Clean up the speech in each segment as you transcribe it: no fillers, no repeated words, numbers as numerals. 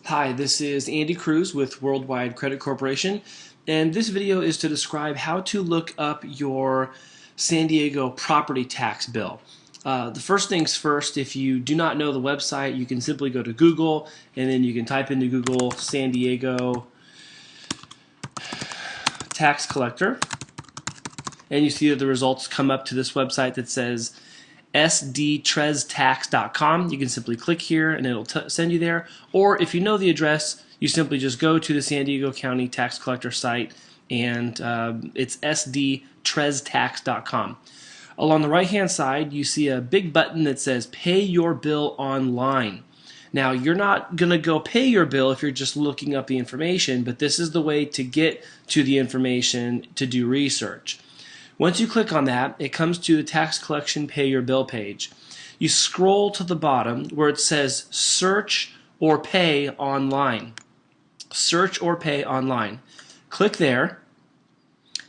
Hi, this is Andy Cruz with Worldwide Credit Corporation, and this video is to describe how to look up your San Diego property tax bill. The first things first, if you do not know the website, you can simply go to Google and then you can type into Google San Diego tax collector, and you see that the results come up to this website that says sdtreztax.com. You can simply click here and it'll send you there. Or if you know the address, you simply just go to the San Diego County Tax Collector site, and it's sdtreztax.com. Along the right hand side, you see a big button that says Pay Your Bill Online. Now, you're not going to go pay your bill if you're just looking up the information, but this is the way to get to the information to do research. Once you click on that, it comes to the tax collection pay your bill page. You scroll to the bottom where it says search or pay online. Search or pay online. Click there,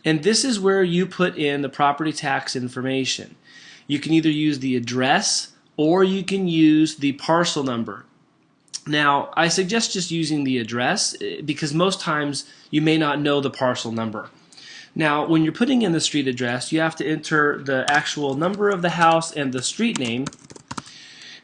and this is where you put in the property tax information. You can either use the address or you can use the parcel number. Now, I suggest just using the address because most times you may not know the parcel number. Now, when you're putting in the street address, you have to enter the actual number of the house and the street name,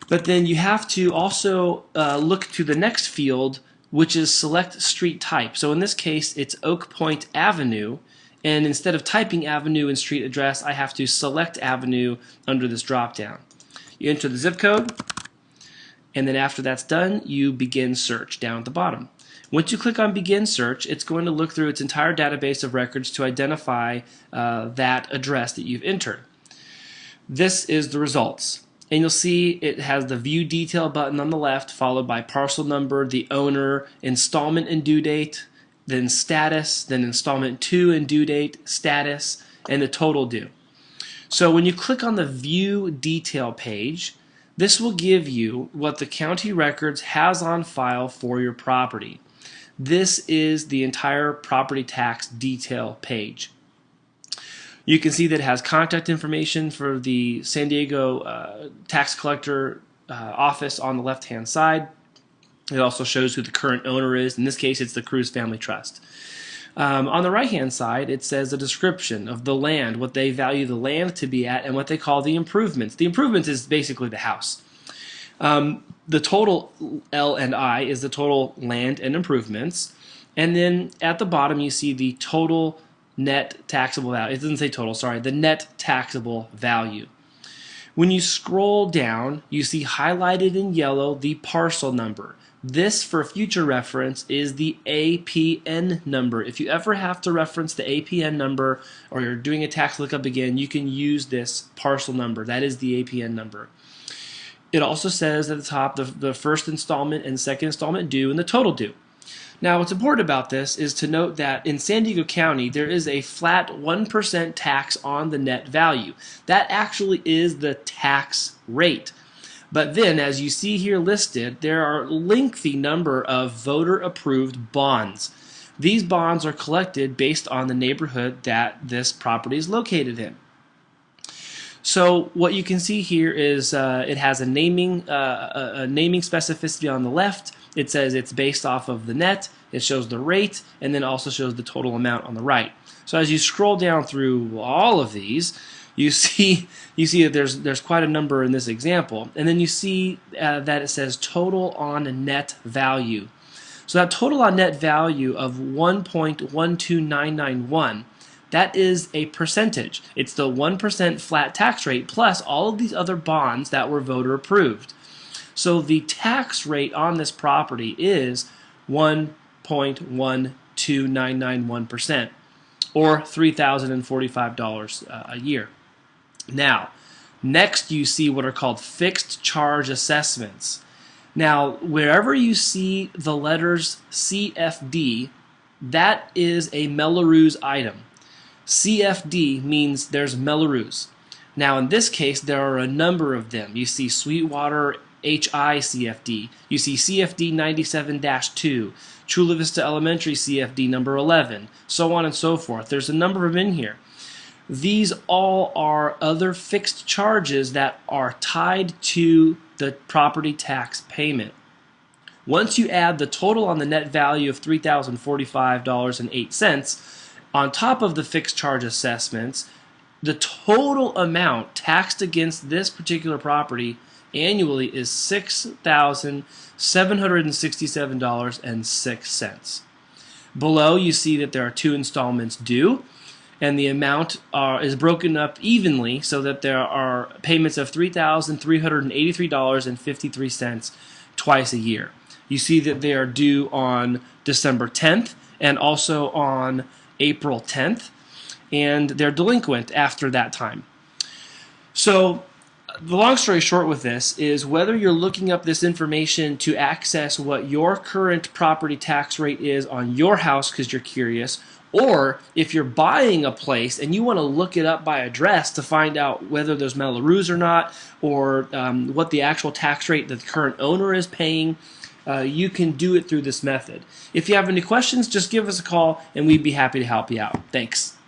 but then you have to also look to the next field, which is select street type. So in this case, it's Oak Point Avenue, and instead of typing avenue and street address, I have to select avenue under this drop-down. You enter the zip code, and then after that's done, you begin search down at the bottom. Once you click on Begin Search, it's going to look through its entire database of records to identify that address that you've entered. This is the results. And you'll see it has the View Detail button on the left, followed by parcel number, the owner, installment and due date, then status, then installment to and due date, status, and the total due. So when you click on the View Detail page, this will give you what the county records has on file for your property. This is the entire property tax detail page. You can see that it has contact information for the San Diego tax collector office on the left-hand side. It also shows who the current owner is. In this case, it's the Cruz Family Trust. On the right-hand side, it says a description of the land, what they value the land to be at, and what they call the improvements. The improvements is basically the house. The total L&I is the total land and improvements. And then at the bottom, you see the total net taxable value. It doesn't say total, sorry, the net taxable value. When you scroll down, you see highlighted in yellow the parcel number. This, for future reference, is the APN number. If you ever have to reference the APN number or you're doing a tax lookup again, you can use this parcel number. That is the APN number. It also says at the top the first installment and second installment due and the total due. Now, what's important about this is to note that in San Diego County, there is a flat 1% tax on the net value. That actually is the tax rate. But then, as you see here listed, there are a lengthy number of voter-approved bonds. These bonds are collected based on the neighborhood that this property is located in. So what you can see here is it has a naming specificity on the left. It says it's based off of the net. It shows the rate, and then also shows the total amount on the right. So as you scroll down through all of these, you see that there's quite a number in this example, and then you see that it says total on net value. So that total on net value of 1.12991. That is a percentage. It's the 1% flat tax rate plus all of these other bonds that were voter approved. So the tax rate on this property is 1.12991%, or $3,045 a year. Now, next you see what are called fixed charge assessments. Now, wherever you see the letters CFD, that is a Mello-Roos item. CFD means there's Mello-Roos. Now, in this case, there are a number of them. You see Sweetwater HI CFD. You see CFD 97-2, Chula Vista Elementary CFD number 11, so on and so forth. There's a number of them in here. These all are other fixed charges that are tied to the property tax payment. Once you add the total on the net value of $3,045.08 on top of the fixed charge assessments, the total amount taxed against this particular property annually is $6,767.06. Below, you see that there are 2 installments due, and the amount is broken up evenly so that there are payments of $3,383.53 twice a year. You see that they are due on December 10th and also on April 10th, and they're delinquent after that time. So the long story short with this is whether you're looking up this information to access what your current property tax rate is on your house because you're curious, or if you're buying a place and you want to look it up by address to find out whether there's Mello-Roos or not, or what the actual tax rate that the current owner is paying, you can do it through this method. If you have any questions, just give us a call and we'd be happy to help you out. Thanks.